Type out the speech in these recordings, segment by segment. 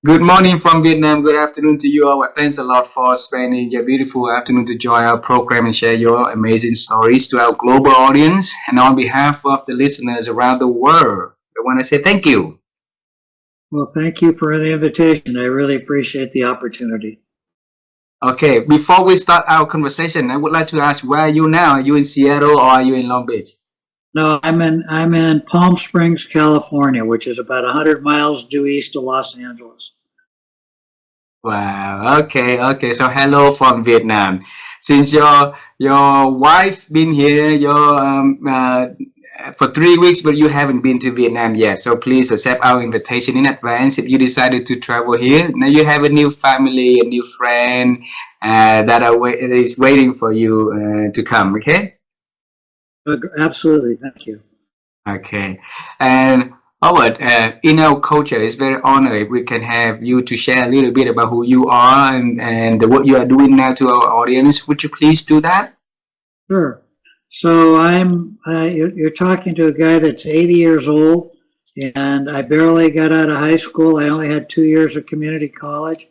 Good morning from Vietnam. Good afternoon to you all. Thanks a lot for spending your beautiful afternoon to join our program and share your amazing stories to our global audience. And on behalf of the listeners around the world, I want to say thank you. Well, thank you for the invitation. I really appreciate the opportunity. Okay, before we start our conversation, I would like to ask, where are you now? Are you in Seattle or are you in Long Beach? No, I'm in Palm Springs, California, which is about 100 miles due east of Los Angeles. Wow. Okay. Okay. So hello from Vietnam. Since your wife been here, your for 3 weeks, but you haven't been to Vietnam yet. So please accept our invitation in advance if you decided to travel here. Now you have a new family, a new friend is waiting for you to come. Okay. Absolutely, thank you. Okay. And Howard, in our culture, it's very honored if we can have you to share a little bit about who you are and what you are doing now to our audience. Would you please do that? Sure. So you're talking to a guy that's 80 years old, and I barely got out of high school. I only had 2 years of community college,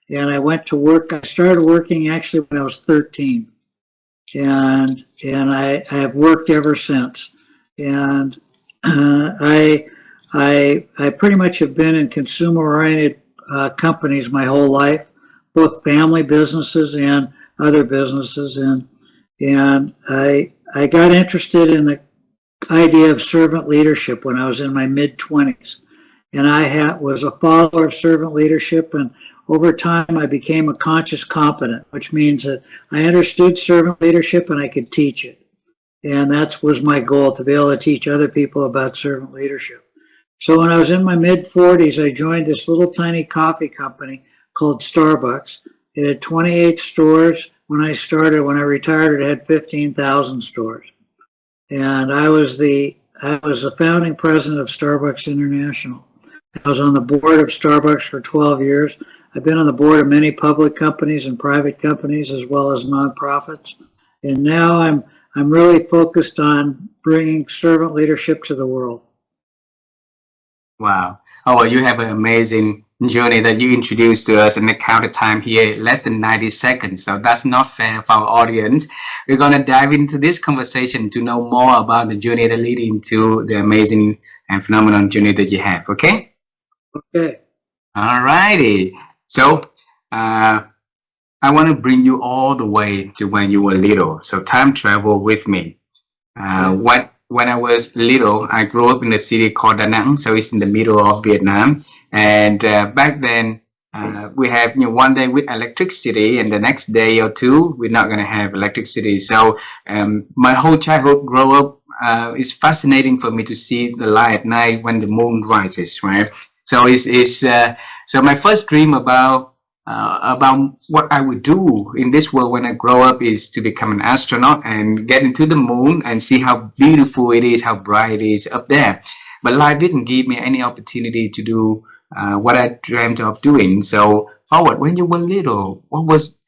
and I went to work. I started working actually when I was 13, and I have worked ever since. And I pretty much have been in consumer-oriented companies my whole life, both family businesses and other businesses, and I got interested in the idea of servant leadership when I was in my mid-20s, and was a follower of servant leadership, and over time I became a conscious competent, which means that I understood servant leadership and I could teach it. And that was my goal, to be able to teach other people about servant leadership. So when I was in my mid-40s, I joined this little tiny coffee company called Starbucks. It had 28 stores. When I started, when I retired, it had 15,000 stores. And I was the founding president of Starbucks International. I was on the board of Starbucks for 12 years. I've been on the board of many public companies and private companies, as well as nonprofits. And now I'm really focused on bringing servant leadership to the world. Wow. Oh, well, you have an amazing journey that you introduced to us, and the counter time here less than 90 seconds. So that's not fair for our audience. We're going to dive into this conversation to know more about the journey that leading to the amazing and phenomenal journey that you have. Okay? Okay. All righty. So I want to bring you all the way to when you were little. So time travel with me. When I was little, I grew up in a city called Da Nang, so it's in the middle of Vietnam. And back then, we have one day with electricity, and the next day or two, we're not going to have electricity. So my whole childhood grow up is fascinating for me to see the light at night when the moon rises, right? So so my first dream about what I would do in this world when I grow up is to become an astronaut and get into the moon and see how beautiful it is, how bright it is up there. But life didn't give me any opportunity to do what I dreamt of doing. So, Howard, when you were little, what was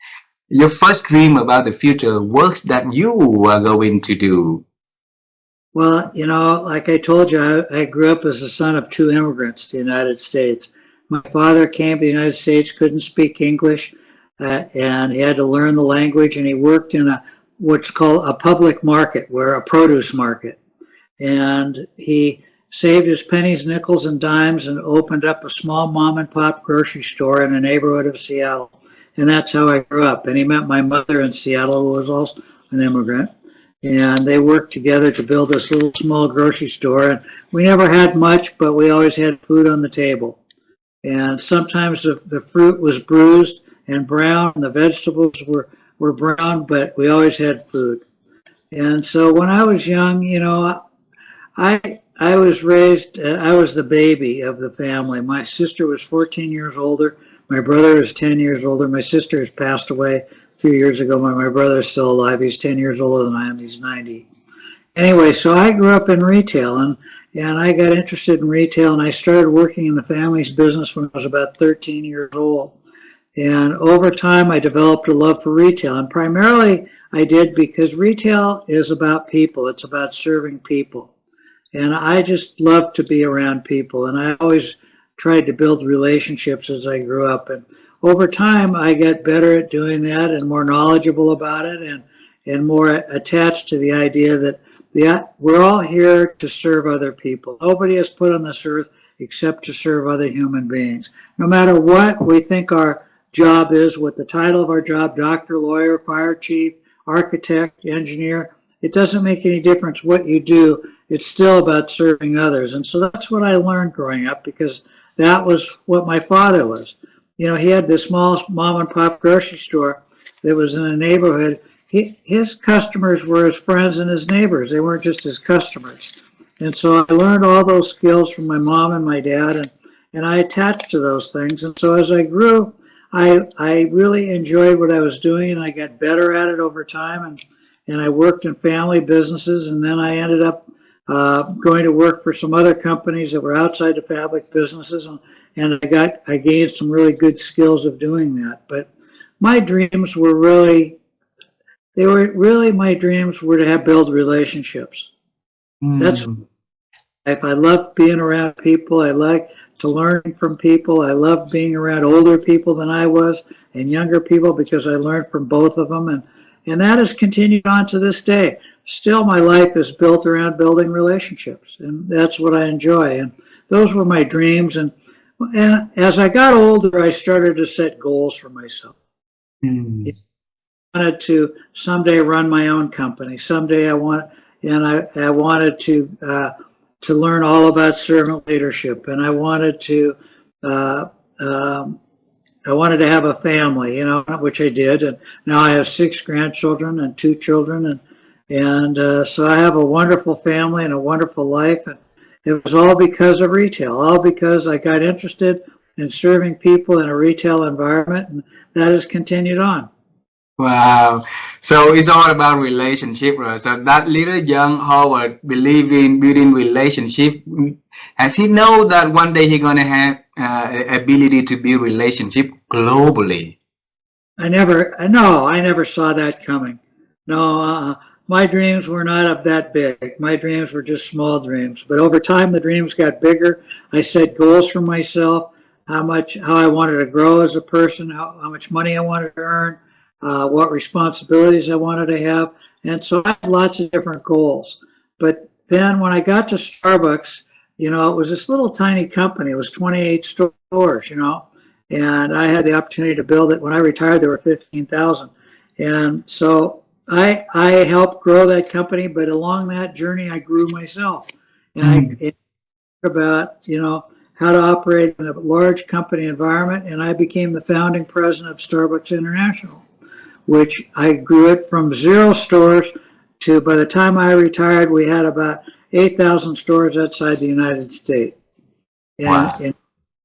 your first dream about the future works that you were going to do? Well, like I told you, I grew up as the son of two immigrants to the United States. My father came to the United States, couldn't speak English, and he had to learn the language, and he worked in what's called a public market, where a produce market. And he saved his pennies, nickels, and dimes and opened up a small mom and pop grocery store in a neighborhood of Seattle. And that's how I grew up. And he met my mother in Seattle, who was also an immigrant. And they worked together to build this little small grocery store. And we never had much, but we always had food on the table. And sometimes the fruit was bruised and brown, and the vegetables were brown, but we always had food. And so when I was young, I was raised, I was the baby of the family. My sister was 14 years older. My brother is 10 years older. My sister has passed away a few years ago. My brother is still alive. He's 10 years older than I am. He's 90. Anyway, so I grew up in retail, and I got interested in retail, and I started working in the family's business when I was about 13 years old. And over time, I developed a love for retail, and primarily I did because retail is about people. It's about serving people. And I just love to be around people. And I always tried to build relationships as I grew up. And over time, I got better at doing that and more knowledgeable about it, and more attached to the idea that we're all here to serve other people. Nobody is put on this earth except to serve other human beings. No matter what we think our job is, what the title of our job, doctor, lawyer, fire chief, architect, engineer, it doesn't make any difference what you do. It's still about serving others. And so that's what I learned growing up, because that was what my father was. You know, he had this small mom and pop grocery store that was in a neighborhood. His customers were his friends and his neighbors. They weren't just his customers. And so I learned all those skills from my mom and my dad, and I attached to those things. And so as I grew, I really enjoyed what I was doing, and I got better at it over time. And I worked in family businesses, and then I ended up going to work for some other companies that were outside the fabric businesses, and I gained some really good skills of doing that. But my dreams were my dreams were to build relationships. That's if I love being around people. I like to learn from people. I love being around older people than I was and younger people, because I learned from both of them, and that has continued on to this day. Still, my life is built around building relationships, and that's what I enjoy. And those were my dreams. And as I got older, I started to set goals for myself. I wanted to someday run my own company. Someday I wanted to learn all about servant leadership, and I wanted to have a family, which I did. And now I have 6 grandchildren and 2 children, and so I have a wonderful family and a wonderful life. And it was all because of retail, all because I got interested in serving people in a retail environment, and that has continued on. Wow. So it's all about relationship, right? So that little young Howard believe in building relationship. Has he know that one day he's gonna have ability to build relationship globally? I never saw that coming. No, my dreams were not of that big. My dreams were just small dreams. But over time, the dreams got bigger. I set goals for myself, how I wanted to grow as a person, how much money I wanted to earn, what responsibilities I wanted to have. And so I had lots of different goals. But then when I got to Starbucks, it was this little tiny company. It was 28 stores, and I had the opportunity to build it. When I retired, there were 15,000. And so I helped grow that company, but along that journey, I grew myself. And I learned about, how to operate in a large company environment, and I became the founding president of Starbucks International, which I grew it from 0 stores to, by the time I retired, we had about 8,000 stores outside the United States. And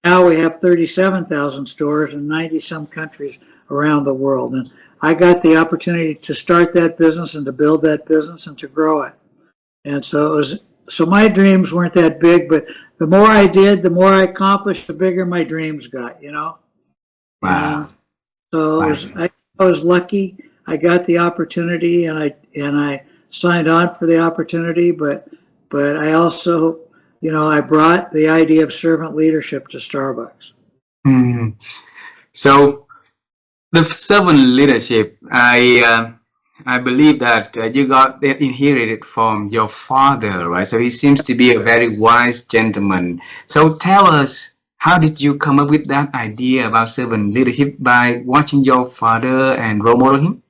now we have 37,000 stores in 90-some countries around the world. And I got the opportunity to start that business and to build that business and to grow it. And so my dreams weren't that big, but the more I did, the more I accomplished, the bigger my dreams got, Wow. And so I was lucky. I got the opportunity, and I signed on for the opportunity, but I also, I brought the idea of servant leadership to Starbucks. So the servant leadership, I believe that you got that inherited from your father, right? So he seems to be a very wise gentleman. So tell us, how did you come up with that idea about servant leadership? By watching your father and role model him?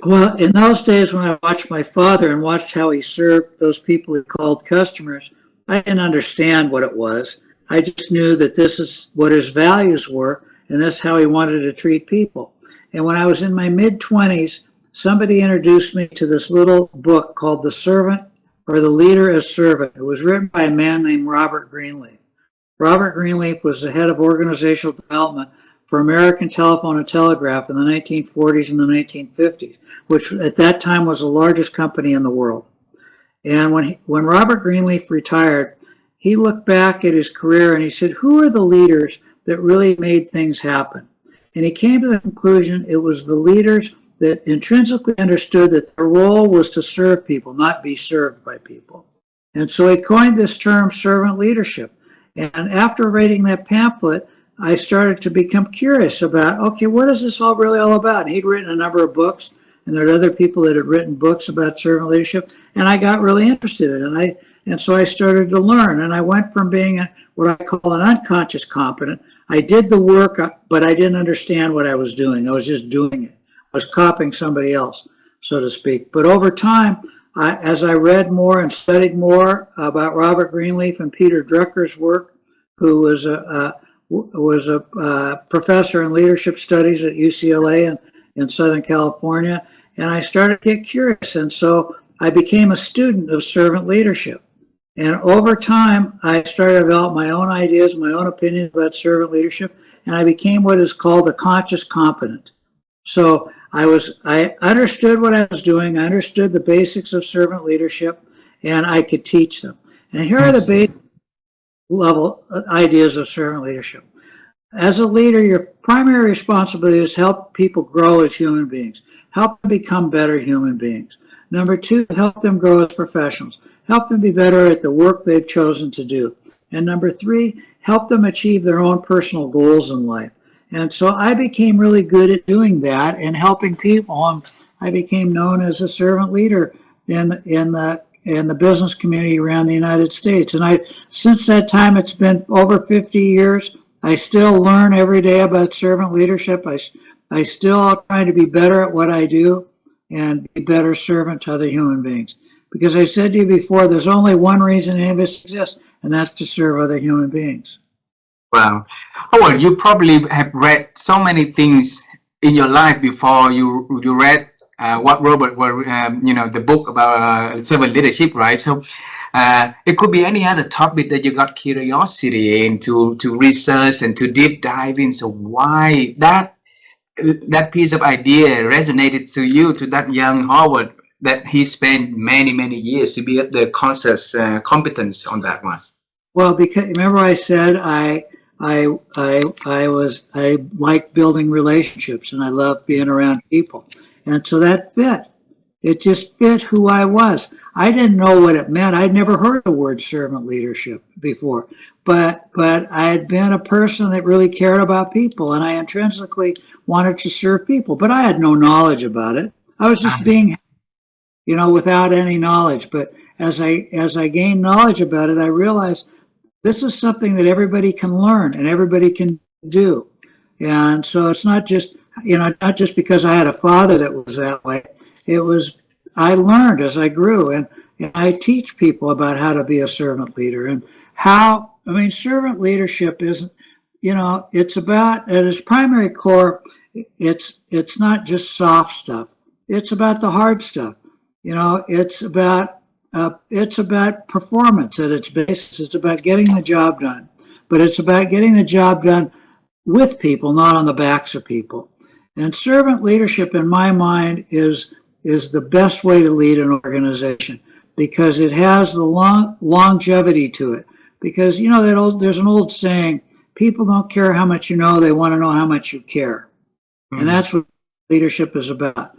Well, in those days when I watched my father and watched how he served those people he called customers, I didn't understand what it was. I just knew that this is what his values were, and that's how he wanted to treat people. And when I was in my mid-20s, somebody introduced me to this little book called The Servant, or The Leader as Servant. It was written by a man named Robert Greenleaf. Robert Greenleaf was the head of organizational development for American Telephone and Telegraph in the 1940s and the 1950s, which at that time was the largest company in the world. And when Robert Greenleaf retired, he looked back at his career and he said, who are the leaders that really made things happen? And he came to the conclusion it was the leaders that intrinsically understood that their role was to serve people, not be served by people. And so he coined this term servant leadership. And after reading that pamphlet, I started to become curious about, okay, what is this all really all about? And he'd written a number of books, and there are other people that had written books about servant leadership, and I got really interested in it. And so I started to learn, and I went from being what I call an unconscious competent. I did the work, but I didn't understand what I was doing. I was just doing it. I was copying somebody else, so to speak. But over time, as I read more and studied more about Robert Greenleaf and Peter Drucker's work, who was a professor in leadership studies at UCLA in Southern California, and I started to get curious. And so I became a student of servant leadership. And over time, I started to develop my own ideas, my own opinions about servant leadership, and I became what is called a conscious competent. So I understood what I was doing, I understood the basics of servant leadership, and I could teach them. And here are the basic level ideas of servant leadership. As a leader, your primary responsibility is to help people grow as human beings, help them become better human beings. Number two, help them grow as professionals, help them be better at the work they've chosen to do. And number three, help them achieve their own personal goals in life. And so I became really good at doing that and helping people. I became known as a servant leader in the business community around the United States. And since that time, it's been over 50 years. I still learn every day about servant leadership. I still try to be better at what I do and be a better servant to other human beings. Because I said to you before, there's only one reason any of us exist, and that's to serve other human beings. Wow. Howard, you probably have read so many things in your life before you read what Robert were, the book about servant leadership, right? So it could be any other topic that you got curiosity in to research and to deep dive in. So why that piece of idea resonated to you, to that young Howard, that he spent many years to be at the conscious competence on that one? Well, because remember I said I like building relationships and I love being around people. And so that fit. It just fit who I was. I didn't know what it meant. I'd never heard the word servant leadership before, but I had been a person that really cared about people, and I intrinsically wanted to serve people, but I had no knowledge about it. I was just being, without any knowledge. But as I gained knowledge about it, I realized this is something that everybody can learn and everybody can do. And so it's not just, not just because I had a father that was that way. It was, I learned as I grew, and I teach people about how to be a servant leader and servant leadership isn't, it's about, at its primary core, it's not just soft stuff. It's about the hard stuff. It's about performance at its basis. It's about getting the job done, but it's about getting the job done with people, not on the backs of people. And servant leadership, in my mind, is the best way to lead an organization because it has the longevity to it. Because there's an old saying: people don't care how much you know; they want to know how much you care. Mm-hmm. And that's what leadership is about.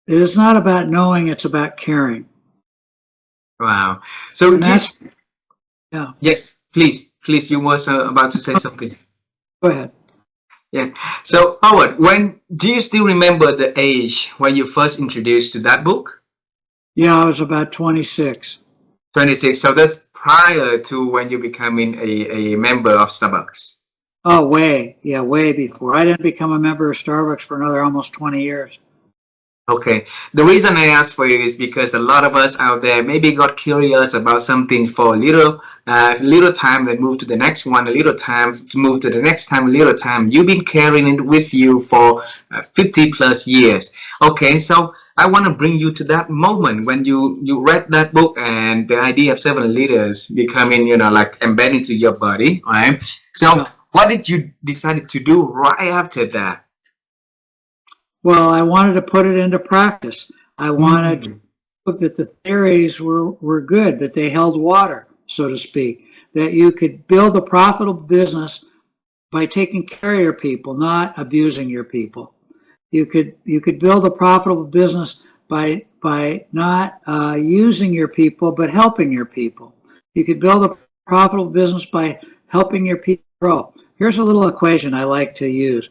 It is not about knowing; it's about caring. Wow. So yeah. Yes, please. You were about to say something. Go ahead. Yeah. So Howard, do you still remember the age when you first introduced to that book? Yeah, I was about 26. 26. So that's prior to when you becoming a member of Starbucks. Oh, way before. I didn't become a member of Starbucks for another almost 20 years. Okay. The reason I asked for you is because a lot of us out there maybe got curious about something for a little time, then move to the next one, a little time to move to the next time, a little time. You've been carrying it with you for 50 plus years. Okay, so I want to bring you to that moment when you read that book and the idea of servant leaders becoming, like embedded into your body, right? So what did you decide to do right after that? Well, I wanted to put it into practice. I wanted to prove that the theories were good, that they held water, so to speak, that you could build a profitable business by taking care of your people, not abusing your people. You could build a profitable business by not using your people, but helping your people. You could build a profitable business by helping your people grow. Here's a little equation I like to use.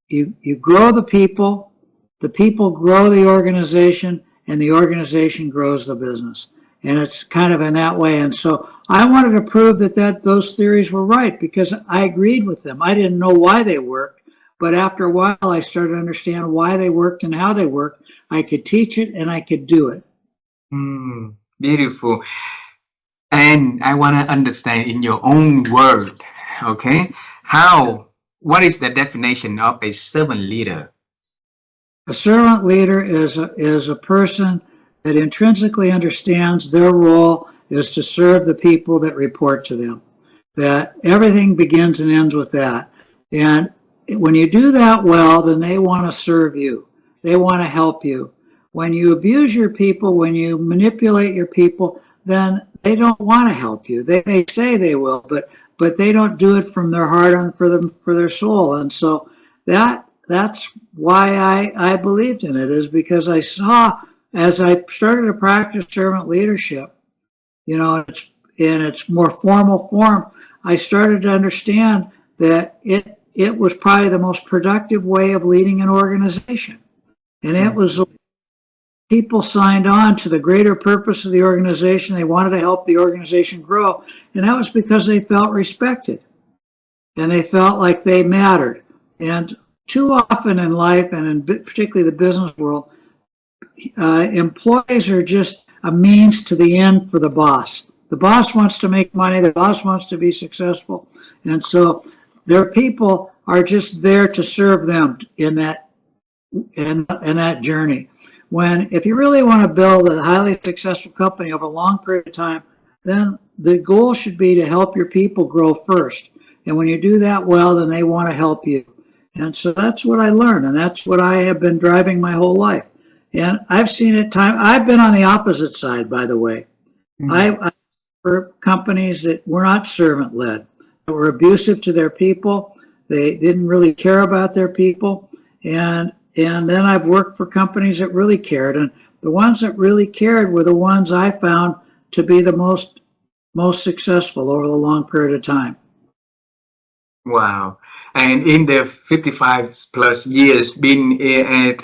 You grow the people grow the organization, and the organization grows the business. And it's kind of in that way. And so I wanted to prove that those theories were right because I agreed with them. I didn't know why they worked, but after a while I started to understand why they worked and how they worked. I could teach it and I could do it. Beautiful. And I want to understand in your own word, okay? What is the definition of a servant leader? A servant leader is a person that intrinsically understands their role is to serve the people that report to them. That everything begins and ends with that. And when you do that well, then they want to serve you. They want to help you. When you abuse your people, when you manipulate your people, then they don't want to help you. They may say they will, but they don't do it from their heart and for their soul. And so that's why I believed in it, is because I saw as I started to practice servant leadership, in its more formal form, I started to understand that it was probably the most productive way of leading an organization. And it was people signed on to the greater purpose of the organization. They wanted to help the organization grow. And that was because they felt respected and they felt like they mattered. And too often in life, and in particularly the business world, employees are just a means to the end for the boss. The boss wants to make money. The boss wants to be successful. And so their people are just there to serve them in that journey. If you really want to build a highly successful company over a long period of time, then the goal should be to help your people grow first. And when you do that well, then they want to help you. And so that's what I learned, and that's what I have been driving my whole life. And I've seen it I've been on the opposite side, by the way. I for companies that were not servant-led, that were abusive to their people. They didn't really care about their people. And then I've worked for companies that really cared. And the ones that really cared were the ones I found to be the most successful over the long period of time. Wow. And in the 55 plus years being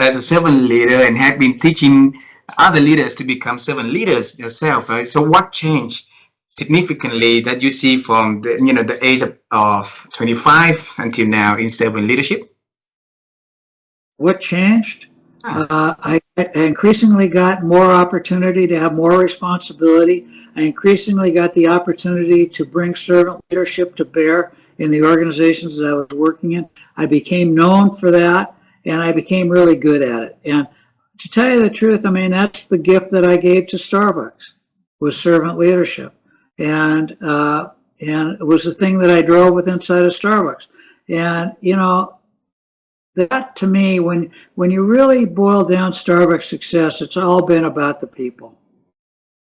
as a servant leader and have been teaching other leaders to become servant leaders yourself, right? So what changed significantly that you see from the age of 25 until now in servant leadership? What changed? I increasingly got more opportunity to have more responsibility. I increasingly got the opportunity to bring servant leadership to bear in the organizations that I was working in. I became known for that, and I became really good at it. And to tell you the truth, I mean, that's the gift that I gave to Starbucks, was servant leadership. And it was the thing that I drove with inside of Starbucks. And, that to me, when you really boil down Starbucks success, it's all been about the people.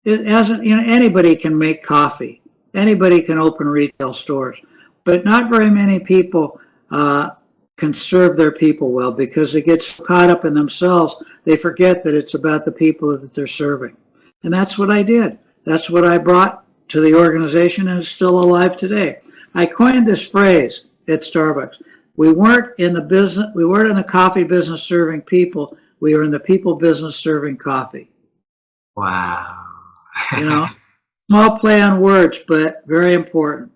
It hasn't, anybody can make coffee. Anybody can open retail stores. But not very many people can serve their people well because they get so caught up in themselves, they forget that it's about the people that they're serving. And that's what I did. That's what I brought to the organization, and it's still alive today. I coined this phrase at Starbucks. We weren't in the coffee business serving people. We were in the people business serving coffee. Wow. Small play on words, but very important.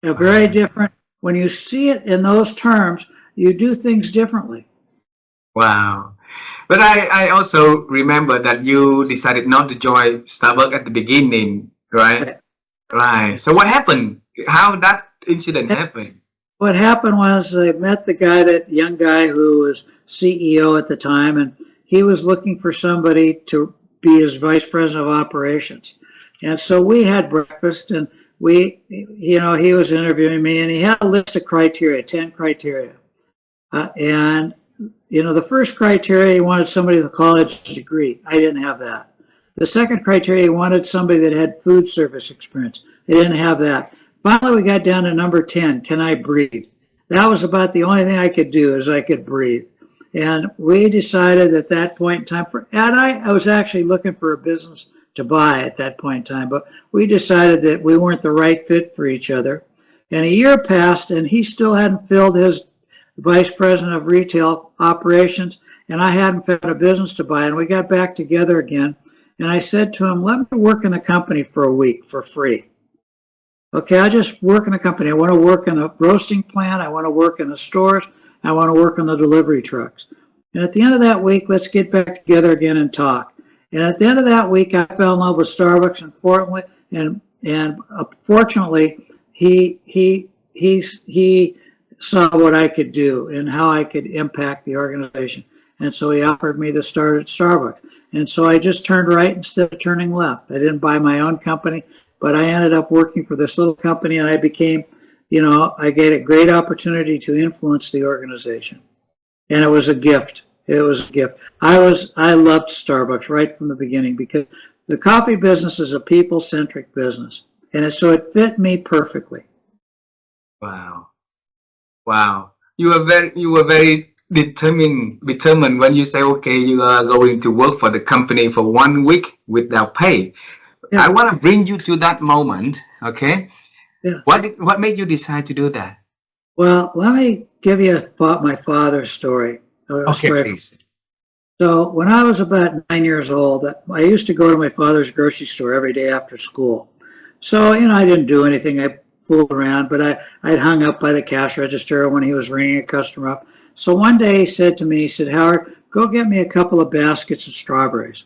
Very different. When you see it in those terms, you do things differently. Wow. But I also remember that you decided not to join Starbucks at the beginning, right? Right. So what happened? How that incident happened? What happened was I met that young guy who was CEO at the time, and he was looking for somebody to be his vice president of operations. And so we had breakfast, and he was interviewing me, and he had a list of criteria, 10 criteria. And the first criteria, he wanted somebody with a college degree. I didn't have that. The second criteria, he wanted somebody that had food service experience. I didn't have that. Finally, we got down to number 10, can I breathe? That was about the only thing I could do, is I could breathe. And we decided at that point in time, and I was actually looking for a business to buy at that point in time, but we decided that we weren't the right fit for each other. And a year passed, and he still hadn't filled his vice president of retail operations, and I hadn't found a business to buy. And we got back together again, and I said to him, let me work in the company for a week for free. Okay, I just work in the company. I want to work in the roasting plant. I want to work in the stores. I want to work on the delivery trucks. And at the end of that week, let's get back together again and talk. And at the end of that week, I fell in love with Starbucks, and fortunately, he saw what I could do and how I could impact the organization. And so he offered me to start at Starbucks. And so I just turned right instead of turning left. I didn't buy my own company, but I ended up working for this little company, and I became, I get a great opportunity to influence the organization. And it was a gift. It was a gift. I loved Starbucks right from the beginning because the coffee business is a people-centric business. And so it fit me perfectly. Wow. Wow. You were very determined when you say, okay, you are going to work for the company for 1 week without pay. Yeah. I want to bring you to that moment. Okay. Yeah. What made you decide to do that? Well, let me give you my father's story. Okay, please. So when I was about 9 years old, I used to go to my father's grocery store every day after school. So, I didn't do anything. I fooled around, but I'd hung up by the cash register when he was ringing a customer up. So one day he said to me, he said, Howard, go get me a couple of baskets of strawberries.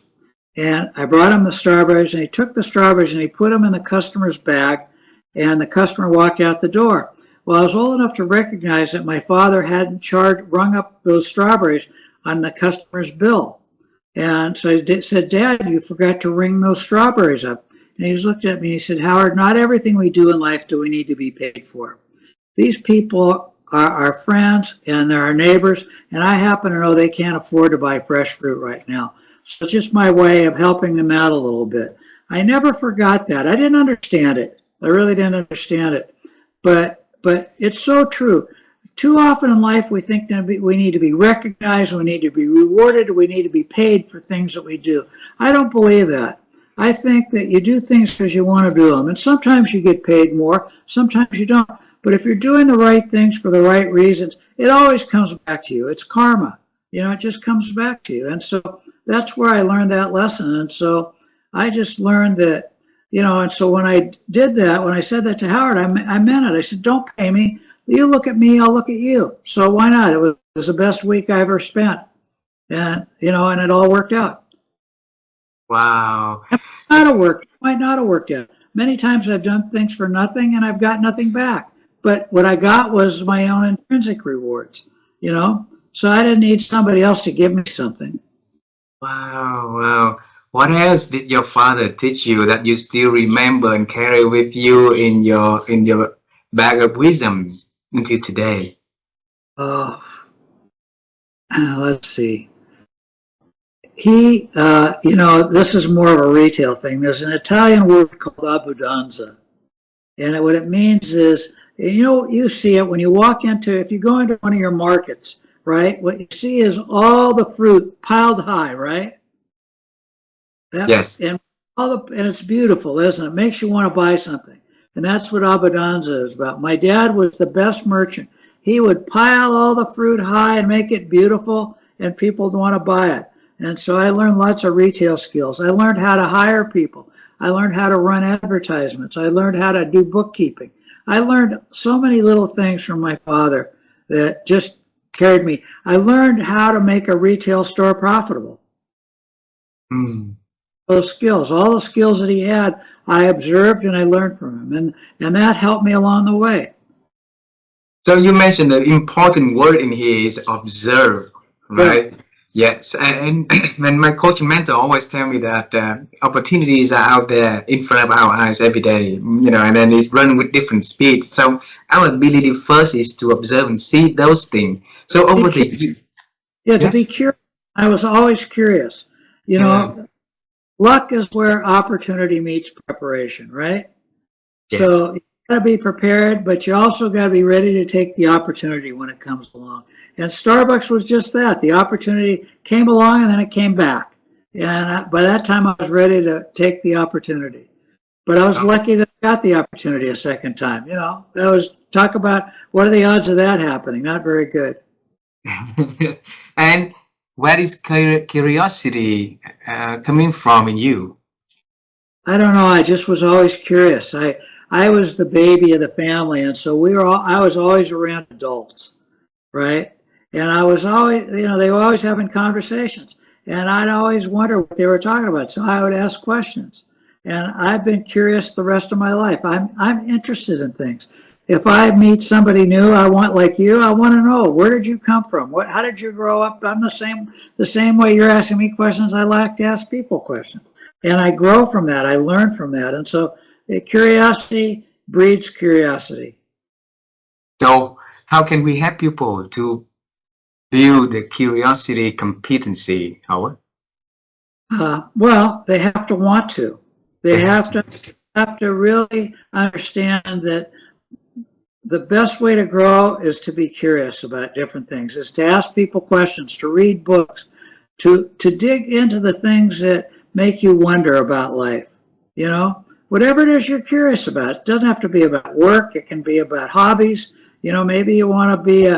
And I brought him the strawberries, and he took the strawberries and he put them in the customer's bag, and the customer walked out the door. Well, I was old enough to recognize that my father hadn't rung up those strawberries on the customer's bill. And so I said, Dad, you forgot to ring those strawberries up. And he just looked at me and he said, Howard, not everything we do in life do we need to be paid for. These people are our friends and they're our neighbors, and I happen to know they can't afford to buy fresh fruit right now. So it's just my way of helping them out a little bit. I never forgot that. I didn't understand it. I really didn't understand it. But it's so true. Too often in life we think that we need to be recognized, we need to be rewarded, we need to be paid for things that we do. I don't believe that. I think that you do things because you want to do them. And sometimes you get paid more, sometimes you don't. But if you're doing the right things for the right reasons, it always comes back to you. It's karma. It just comes back to you. And so that's where I learned that lesson. And so I just learned that, and so when I did that, when I said that to Howard, I meant it. I said, don't pay me. You look at me, I'll look at you. So why not? It was the best week I ever spent. And, and it all worked out. Wow. It might not have worked out. Many times I've done things for nothing and I've got nothing back. But what I got was my own intrinsic rewards, So I didn't need somebody else to give me something. Wow. What else did your father teach you that you still remember and carry with you in your bag of wisdom until today? Let's see. He, this is more of a retail thing. There's an Italian word called abbondanza. And what it means is, you see it when you walk if you go into one of your markets, right? What you see is all the fruit piled high, right? Yes. And it's beautiful, isn't it? It makes you want to buy something. And that's what abbondanza is about. My dad was the best merchant. He would pile all the fruit high and make it beautiful, and people would want to buy it. And so I learned lots of retail skills. I learned how to hire people. I learned how to run advertisements. I learned how to do bookkeeping. I learned so many little things from my father that just carried me. I learned how to make a retail store profitable. Those skills, all the skills that he had, I observed and I learned from him. And that helped me along the way. So you mentioned the important word in here is observe, right? Yes, and my coach and mentor always tell me that opportunities are out there in front of our eyes every day, and then it's running with different speed. So our ability first is to observe and see those things. So over the years, to be curious. I was always curious. Luck is where opportunity meets preparation, right? Yes. So you got to be prepared, but you also got to be ready to take the opportunity when it comes along. And Starbucks was just that. The opportunity came along and then it came back. And by that time I was ready to take the opportunity. But I was lucky that I got the opportunity a second time. You know, that was talk about what are the odds of that happening? Not very good. And where is curiosity coming from in you? I don't know. I just was always curious. I was the baby of the family, and so I was always around adults, right? And I was always, you know, they were always having conversations, and I'd always wonder what they were talking about. So I would ask questions, and I've been curious the rest of my life. I'm interested in things. If I meet somebody new, I want like you. I want to know, where did you come from? How did you grow up? I'm the same way you're asking me questions. I like to ask people questions, and I grow from that. I learn from that, and so curiosity breeds curiosity. So, how can we help people to build the curiosity competency, Howard? Well, they have to want to. They have to really understand that the best way to grow is to be curious about different things, is to ask people questions, to read books, to dig into the things that make you wonder about life. You know, whatever it is you're curious about. It doesn't have to be about work. It can be about hobbies. You know, maybe you want to be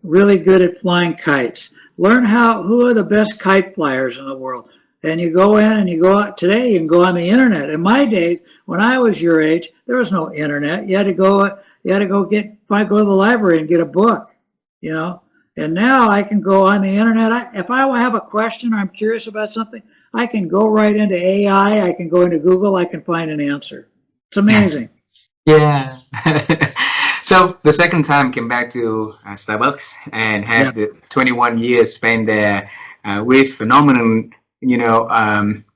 really good at flying kites. Learn who are the best kite flyers in the world. And you go in and you go out today, you can go on the internet. In my days, when I was your age, there was no internet. You had to go to the library and get a book, you know. And now I can go on the internet. If I have a question or I'm curious about something, I can go right into AI. I can go into Google. I can find an answer. It's amazing. Yeah. So the second time came back to Starbucks and had the 21 years spent there with phenomenal,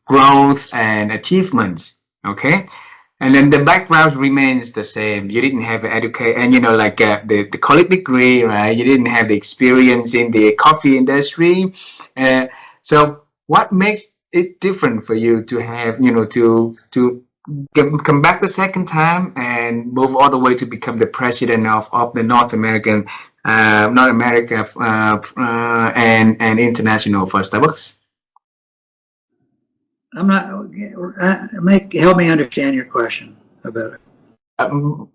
growth and achievements. Okay. And then the background remains the same. You didn't have education, and the college degree, right? You didn't have the experience in the coffee industry. So what makes it different for you to have, to come back the second time and move all the way to become the president of the North America and international for Starbucks? I'm not. Help me understand your question about it.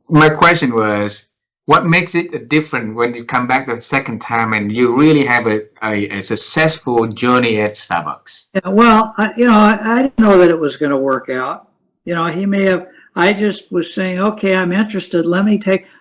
My question was, what makes it different when you come back the second time and you really have a successful journey at Starbucks? Yeah, well, I didn't know that it was going to work out. You know, he may have. I just was saying, okay, I'm interested.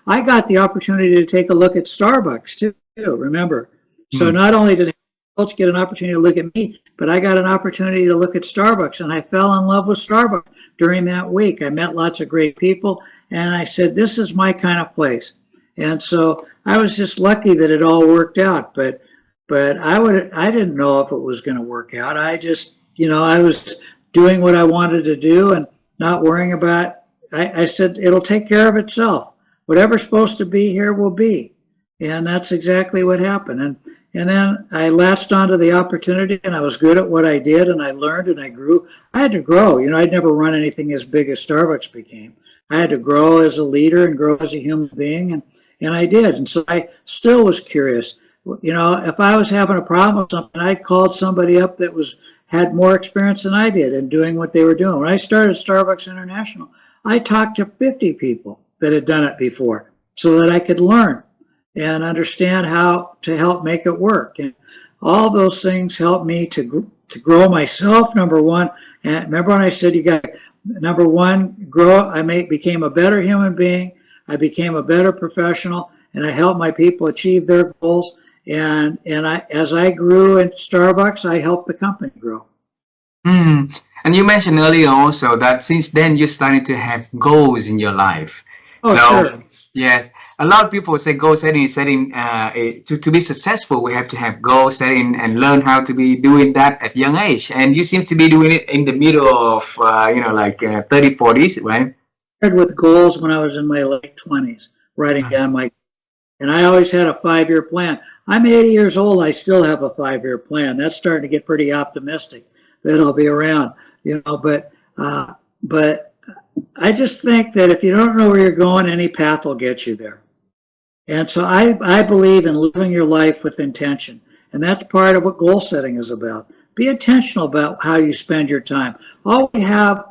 I got the opportunity to take a look at Starbucks too. Remember, so not only did folks get an opportunity to look at me, but I got an opportunity to look at Starbucks, and I fell in love with Starbucks during that week. I met lots of great people, and I said, this is my kind of place. And so I was just lucky that it all worked out, but I didn't know if it was going to work out. I just, I was doing what I wanted to do and not worrying about, I said, it'll take care of itself. Whatever's supposed to be here will be. And that's exactly what happened. And then I latched onto the opportunity, and I was good at what I did, and I learned and I grew. I had to grow. I'd never run anything as big as Starbucks became. I had to grow as a leader and grow as a human being, and I did. And so I still was curious. If I was having a problem with something, I called somebody up that had more experience than I did in doing what they were doing. When I started Starbucks International, I talked to 50 people that had done it before so that I could learn and understand how to help make it work. And all those things helped me to grow myself, number one. And remember when I said you got, number one, grow, became a better human being, I became a better professional, and I helped my people achieve their goals. And as I grew at Starbucks, I helped the company grow. And you mentioned earlier also that since then you started to have goals in your life. Oh, sure. Yes, a lot of people say goal setting to be successful, we have to have goal setting and learn how to be doing that at young age. And you seem to be doing it in the middle of 30, 40s, right? I started with goals when I was in my late 20s, writing down and I always had a 5-year plan. I'm 80 years old. I still have a 5-year plan. That's starting to get pretty optimistic that I'll be around, but I just think that if you don't know where you're going, any path will get you there. And so I believe in living your life with intention. And that's part of what goal setting is about. Be intentional about how you spend your time. All we have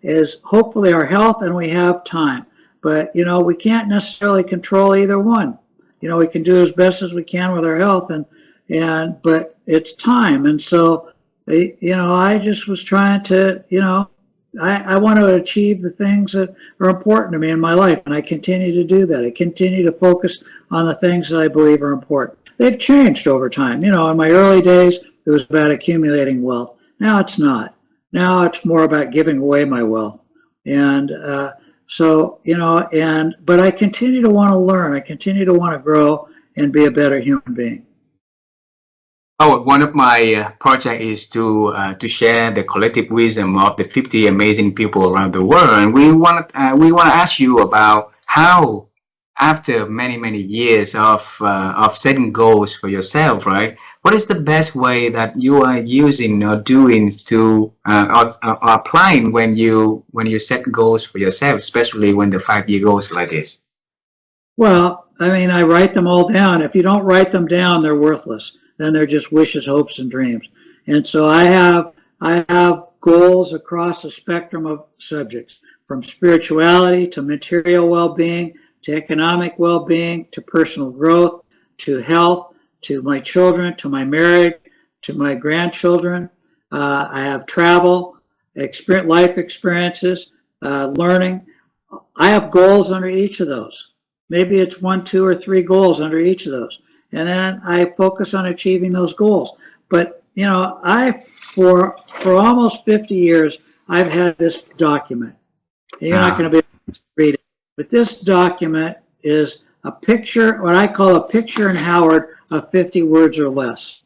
is hopefully our health, and we have time. But, we can't necessarily control either one. We can do as best as we can with our health, but it's time. And so, I just was trying to, I want to achieve the things that are important to me in my life, and I continue to do that. I continue to focus on the things that I believe are important. They've changed over time. In my early days, it was about accumulating wealth. Now it's not. Now it's more about giving away my wealth. And but I continue to want to learn. I continue to want to grow and be a better human being. Oh, one of my project is to share the collective wisdom of the 50 amazing people around the world, and we want to ask you about how, after many years of setting goals for yourself, right? What is the best way that you are using or doing to or applying when you set goals for yourself, especially when the 5-year goals like this? Well, I write them all down. If you don't write them down, they're worthless. Then they're just wishes, hopes, and dreams. And so I have goals across a spectrum of subjects, from spirituality to material well-being, to economic well-being, to personal growth, to health, to my children, to my marriage, to my grandchildren. I have travel, life experiences, learning. I have goals under each of those. Maybe it's 1, 2, or 3 goals under each of those. And then I focus on achieving those goals. But, for almost 50 years, I've had this document. You're not going to be able to read it. But this document is a picture, what I call a picture in Howard of 50 words or less,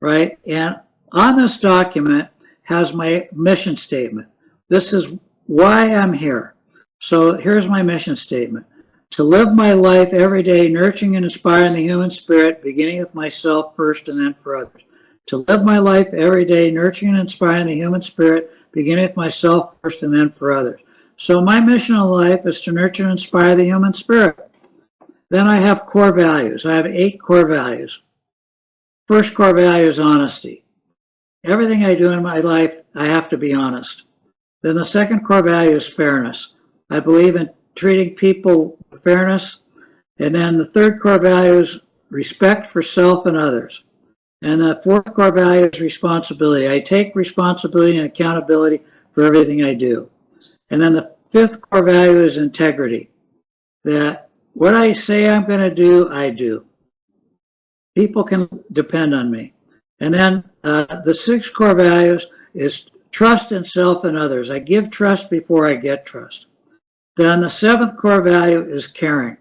right? And on this document has my mission statement. This is why I'm here. So here's my mission statement. To live my life every day, nurturing and inspiring the human spirit, beginning with myself first and then for others. To live my life every day, nurturing and inspiring the human spirit, beginning with myself first and then for others. So my mission in life is to nurture and inspire the human spirit. Then I have core values. I have 8 core values. First core value is honesty. Everything I do in my life, I have to be honest. Then the second core value is fairness. I believe in treating people with fairness. And then the third core value is respect for self and others. And the fourth core value is responsibility. I take responsibility and accountability for everything I do. And then the fifth core value is integrity. That what I say I'm going to do, I do. People can depend on me. And then the sixth core values is trust in self and others. I give trust before I get trust. Then the seventh core value is caring.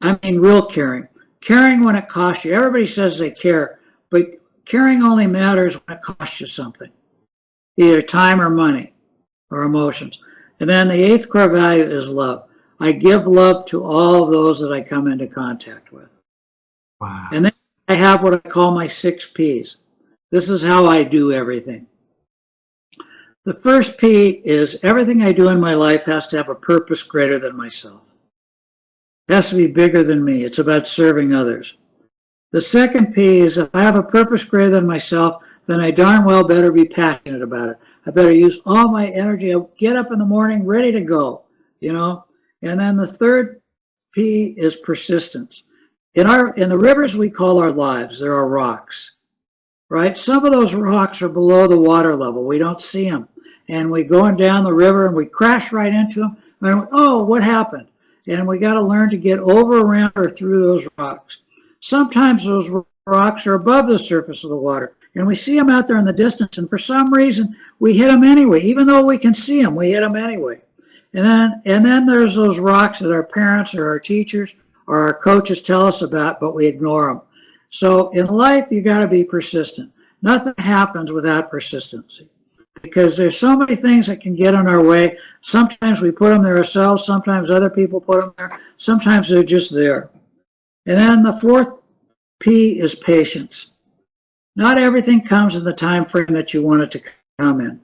I mean real caring. Caring when it costs you. Everybody says they care, but caring only matters when it costs you something, either time or money or emotions. And then the eighth core value is love. I give love to all of those that I come into contact with. Wow. And then I have what I call my 6 Ps. This is how I do everything. The first P is everything I do in my life has to have a purpose greater than myself. It has to be bigger than me. It's about serving others. The second P is if I have a purpose greater than myself, then I darn well better be passionate about it. I better use all my energy. I get up in the morning ready to go, you know. And then the third P is persistence. In the rivers we call our lives, there are rocks, right? Some of those rocks are below the water level. We don't see them. And we going down the river and we crash right into them. And oh, what happened? And we got to learn to get over, around, or through those rocks. Sometimes those rocks are above the surface of the water. And we see them out there in the distance. And for some reason, we hit them anyway. Even though we can see them, we hit them anyway. And then there's those rocks that our parents or our teachers or our coaches tell us about, but we ignore them. So in life, you got to be persistent. Nothing happens without persistency, because there's so many things that can get in our way. Sometimes we put them there ourselves. Sometimes other people put them there. Sometimes they're just there. And then the fourth P is patience. Not everything comes in the time frame that you want it to come in,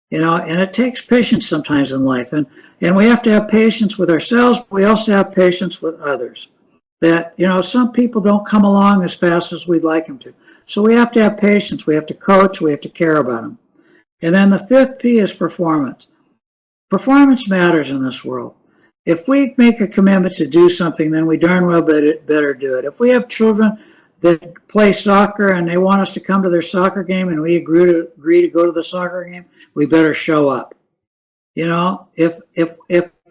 you know, and it takes patience sometimes in life. And we have to have patience with ourselves, but we also have patience with others. That, you know, some people don't come along as fast as we'd like them to. So we have to have patience. We have to coach. We have to care about them. And then the fifth P is performance. Performance matters in this world. If we make a commitment to do something, then we darn well better do it. If we have children that play soccer and they want us to come to their soccer game and we agree to go to the soccer game, we better show up. You know, if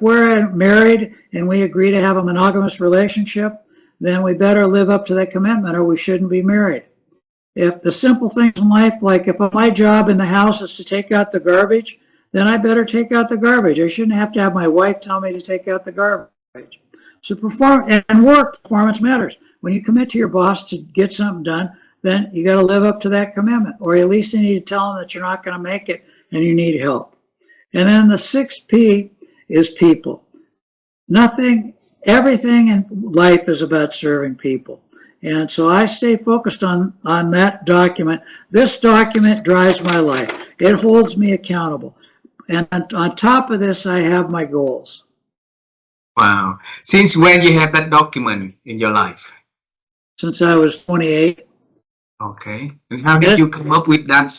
we're married and we agree to have a monogamous relationship, then we better live up to that commitment or we shouldn't be married. If the simple things in life, like if my job in the house is to take out the garbage, then I better take out the garbage. I shouldn't have to have my wife tell me to take out the garbage. So performance matters. When you commit to your boss to get something done, then you got to live up to that commitment, or at least you need to tell them that you're not going to make it and you need help. And then the sixth P is people. Everything in life is about serving people. And so I stay focused on that document. This document drives my life. It holds me accountable. And on top of this, I have my goals. Wow. Since when you have that document in your life? Since I was 28. Okay. And how did you come up with that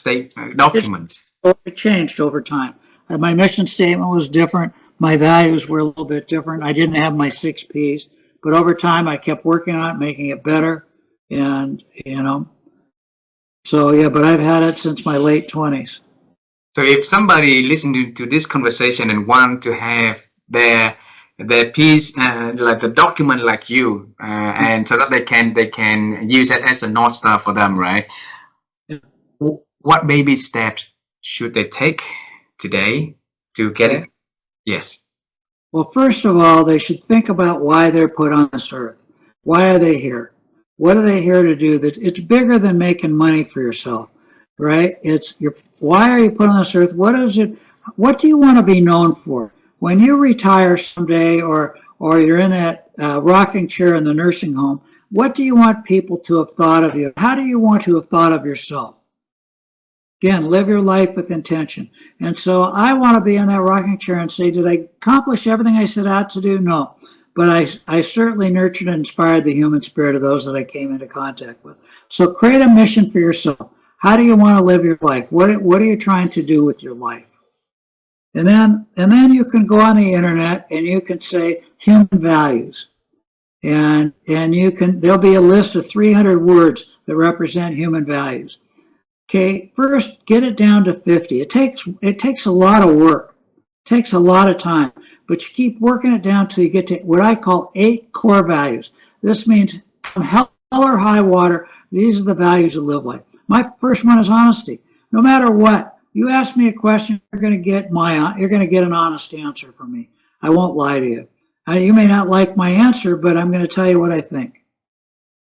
document? It changed over time. My mission statement was different. My values were a little bit different. I didn't have my 6 Ps. But over time, I kept working on it, making it better. And, you know, so yeah, but I've had it since my late 20s. So if somebody listening to this conversation and want to have their piece, like the document like you, and so that they can use it as a North Star for them, right? Yeah. What baby steps should they take today to get it? Yes. Well, first of all, they should think about why they're put on this earth. Why are they here? What are they here to do? It's bigger than making money for yourself, right? Why are you put on this earth? What is it? What do you want to be known for? When you retire someday, or you're in that rocking chair in the nursing home, what do you want people to have thought of you? How do you want to have thought of yourself? Again, live your life with intention. And so I want to be in that rocking chair and say, did I accomplish everything I set out to do? No. But I certainly nurtured and inspired the human spirit of those that I came into contact with. So create a mission for yourself. How do you want to live your life? What are you trying to do with your life? And then you can go on the internet and you can say human values. And there'll be a list of 300 words that represent human values. Okay, first get it down to 50. It takes a lot of work. It takes a lot of time, but you keep working it down till you get to what I call 8 core values. This means from hell or high water, these are the values of live life. My first one is honesty. No matter what, you ask me a question, you're going to get an honest answer from me. I won't lie to you. You may not like my answer, but I'm going to tell you what I think.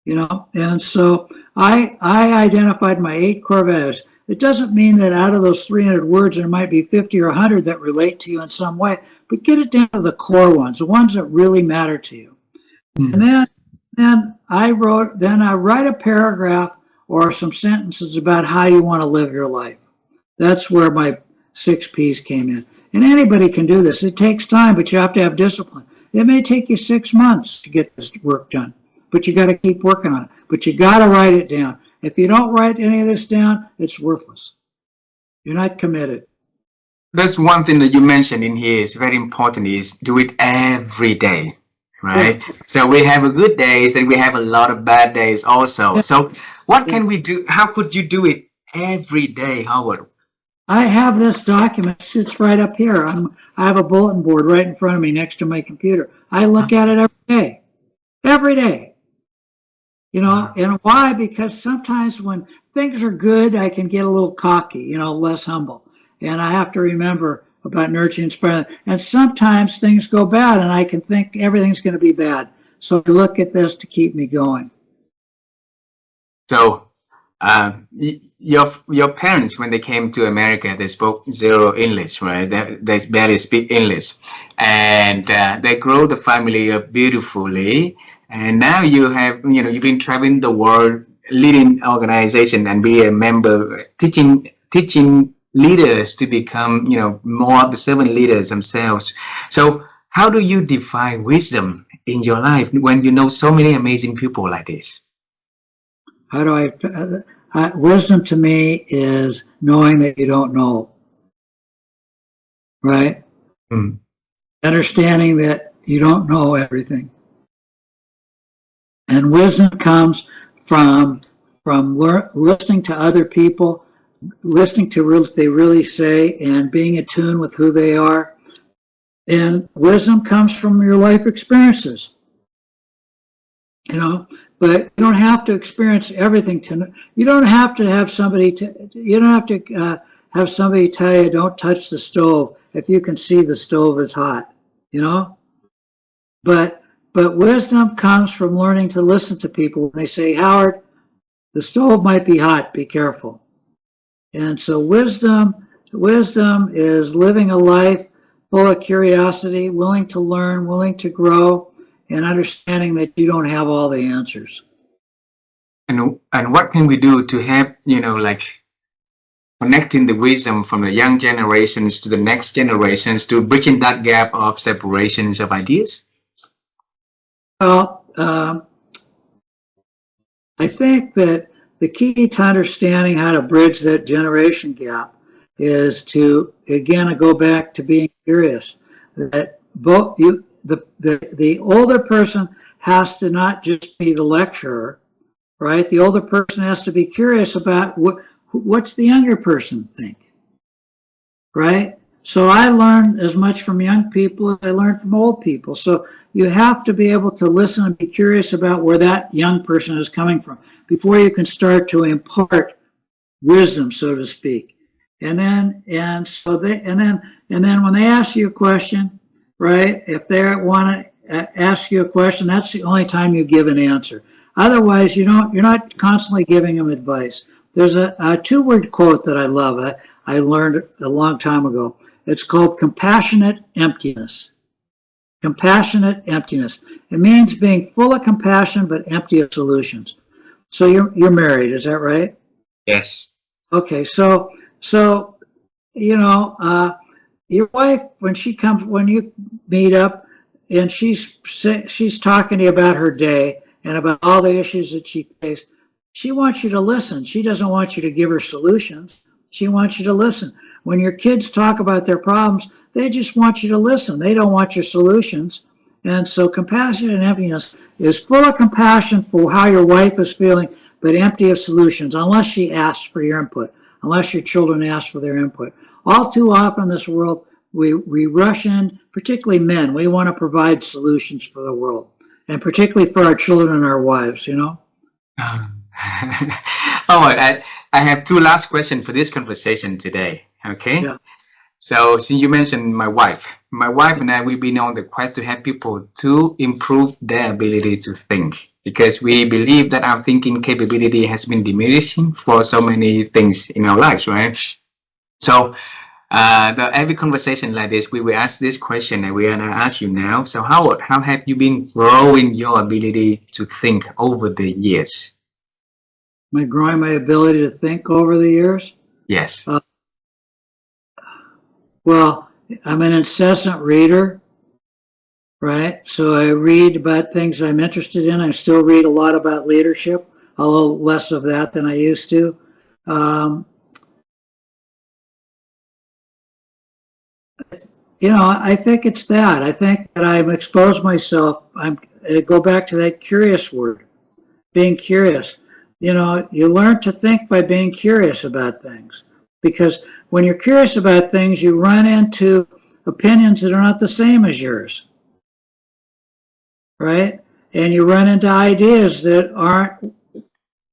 You know, and so I identified my 8 core values. It doesn't mean that out of those 300 words, there might be 50 or 100 that relate to you in some way, but get it down to the core ones, the ones that really matter to you. And then I write a paragraph or some sentences about how you want to live your life. That's where my 6 Ps came in. And anybody can do this. It takes time, but you have to have discipline. It may take you 6 months to get this work done, but you got to keep working on it. But you got to write it down. If you don't write any of this down, it's worthless. You're not committed. That's one thing that you mentioned in here is very important, is do it every day, right? Yeah. So we have a good days and we have a lot of bad days also. Yeah. So what can we do? How could you do it every day, Howard? I have this document, it sits right up here. I have a bulletin board right in front of me next to my computer. I look at it every day. Every day. You know, and why? Because sometimes when things are good, I can get a little cocky, you know, less humble. And I have to remember about nurturing and inspiring. And sometimes things go bad and I can think everything's going to be bad. So I look at this to keep me going. So your parents, when they came to America, they spoke zero English, right? They barely speak English. And they grow the family up beautifully. And now you have, you know, you've been traveling the world, leading organization and be a member, teaching leaders to become, you know, more of the servant leaders themselves. So how do you define wisdom in your life when you know so many amazing people like this? How do wisdom to me is knowing that you don't know, right? Mm. Understanding that you don't know everything. And wisdom comes from listening to other people, listening to what they really say, and being in tune with who they are. And wisdom comes from your life experiences, you know. But you don't have to experience everything to. You don't have to have somebody. You don't have to have somebody tell you don't touch the stove if you can see the stove is hot, you know. But wisdom comes from learning to listen to people when they say, Howard, the stove might be hot, be careful. And so wisdom is living a life full of curiosity, willing to learn, willing to grow, and understanding that you don't have all the answers. And what can we do to help, like connecting the wisdom from the young generations to the next generations to bridging that gap of separations of ideas? Well, I think that the key to understanding how to bridge that generation gap is to, again, go back to being curious. That both you, the older person has to not just be the lecturer, right? The older person has to be curious about what's the younger person think, right? So I learn as much from young people as I learn from old people. So you have to be able to listen and be curious about where that young person is coming from before you can start to impart wisdom, so to speak. And then when they ask you a question, right? If they want to ask you a question, that's the only time you give an answer. Otherwise, you're not constantly giving them advice. There's a two-word quote that I love. I learned a long time ago. It's called compassionate emptiness. Compassionate emptiness. It means being full of compassion but empty of solutions. So you're married, is that right? Yes. Okay, so your wife, when you meet up, and she's talking to you about her day and about all the issues that she faced, she wants you to listen. She doesn't want you to give her solutions. She wants you to listen. When your kids talk about their problems, they just want you to listen. They don't want your solutions. And so compassion and emptiness is full of compassion for how your wife is feeling, but empty of solutions, unless she asks for your input, unless your children ask for their input. All too often in this world, we rush in, particularly men. We want to provide solutions for the world, and particularly for our children and our wives, you know? All right, I have two last questions for this conversation today. Okay. Yeah. So since you mentioned my wife and I, we've been on the quest to help people to improve their ability to think, because we believe that our thinking capability has been diminishing for so many things in our lives, right? So every conversation like this, we will ask this question, and we're going to ask you now. So Howard, how have you been growing your ability to think over the years? Am I growing my ability to think over the years? Yes. Well, I'm an incessant reader, right? So I read about things I'm interested in. I still read a lot about leadership, although less of that than I used to. I think it's that. I think that I've exposed myself. I go back to that curious word, being curious. You learn to think by being curious about things, because when you're curious about things, you run into opinions that are not the same as yours, right? And you run into ideas that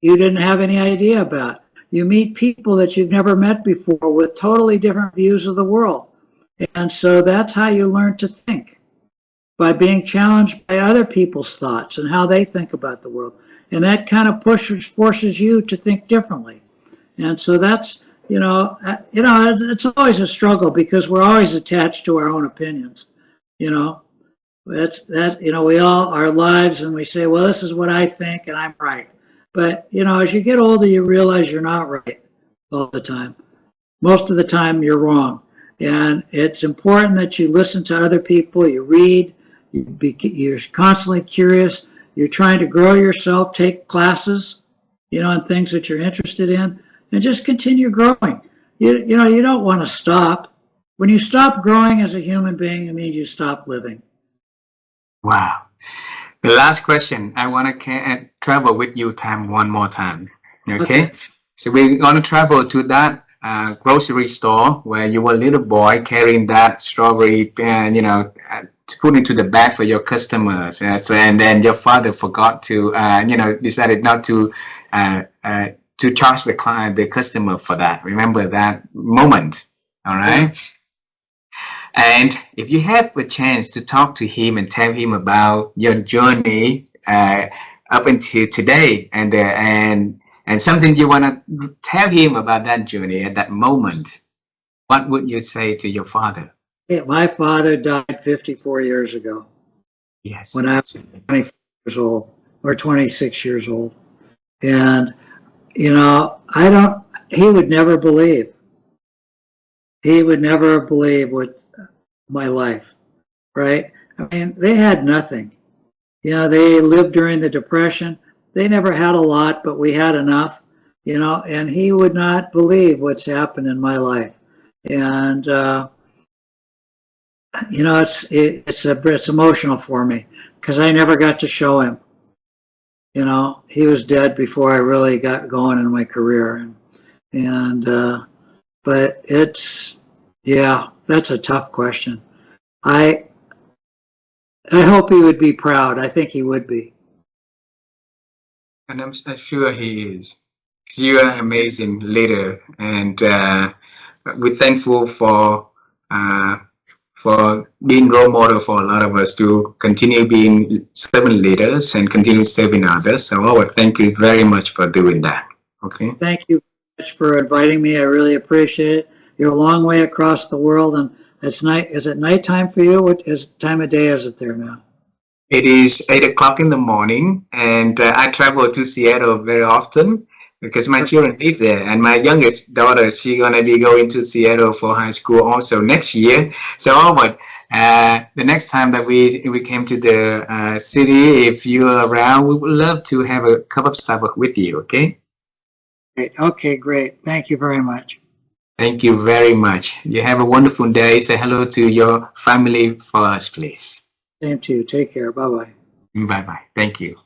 you didn't have any idea about. You meet people that you've never met before with totally different views of the world. And so that's how you learn to think, by being challenged by other people's thoughts and how they think about the world. And that kind of forces you to think differently. And so that's, it's always a struggle, because we're always attached to our own opinions. We all, our lives, and we say, well, this is what I think and I'm right. But, as you get older, you realize you're not right all the time. Most of the time you're wrong. And it's important that you listen to other people, you read, you're constantly curious, you're trying to grow yourself, take classes, and things that you're interested in, and just continue growing. You don't want to stop. When you stop growing as a human being, it means you stop living. Wow. The last question. I want to travel with you one more time. Okay. So we're going to travel to that grocery store where you were a little boy carrying that strawberry and, to put into the bag for your customers. And then your father forgot to, decided not to charge the customer for that. Remember that moment. All right. Yeah. And if you have a chance to talk to him and tell him about your journey up until today, and something you want to tell him about that journey at that moment, what would you say to your father? Yeah, my father died 54 years ago. Yes. When I was 24 years old or 26 years old. And, he would never believe. He would never believe what my life, right? I mean, they had nothing. They lived during the Depression. They never had a lot, but we had enough, and he would not believe what's happened in my life. And, it's emotional for me because I never got to show him. He was dead before I really got going in my career. But that's a tough question. I hope he would be proud. I think he would be. And I'm sure he is. You are an amazing leader, and we're thankful for being role model for a lot of us to continue being servant leaders and continue serving others. So I would thank you very much for doing that. Okay. Thank you very much for inviting me. I really appreciate it. You're a long way across the world, and it's night. Is it nighttime for you? What time of day is it there now? It is 8 o'clock in the morning, and I travel to Seattle very often because my children live there, and my youngest daughter, she's gonna be going to Seattle for high school also next year. So, the next time that we came to the city, if you're around, we would love to have a cup of Starbucks with you. Okay. Okay, great. Thank you very much. Thank you very much. You have a wonderful day. Say hello to your family for us, please. Same to you. Take care. Bye-bye. Bye-bye. Thank you.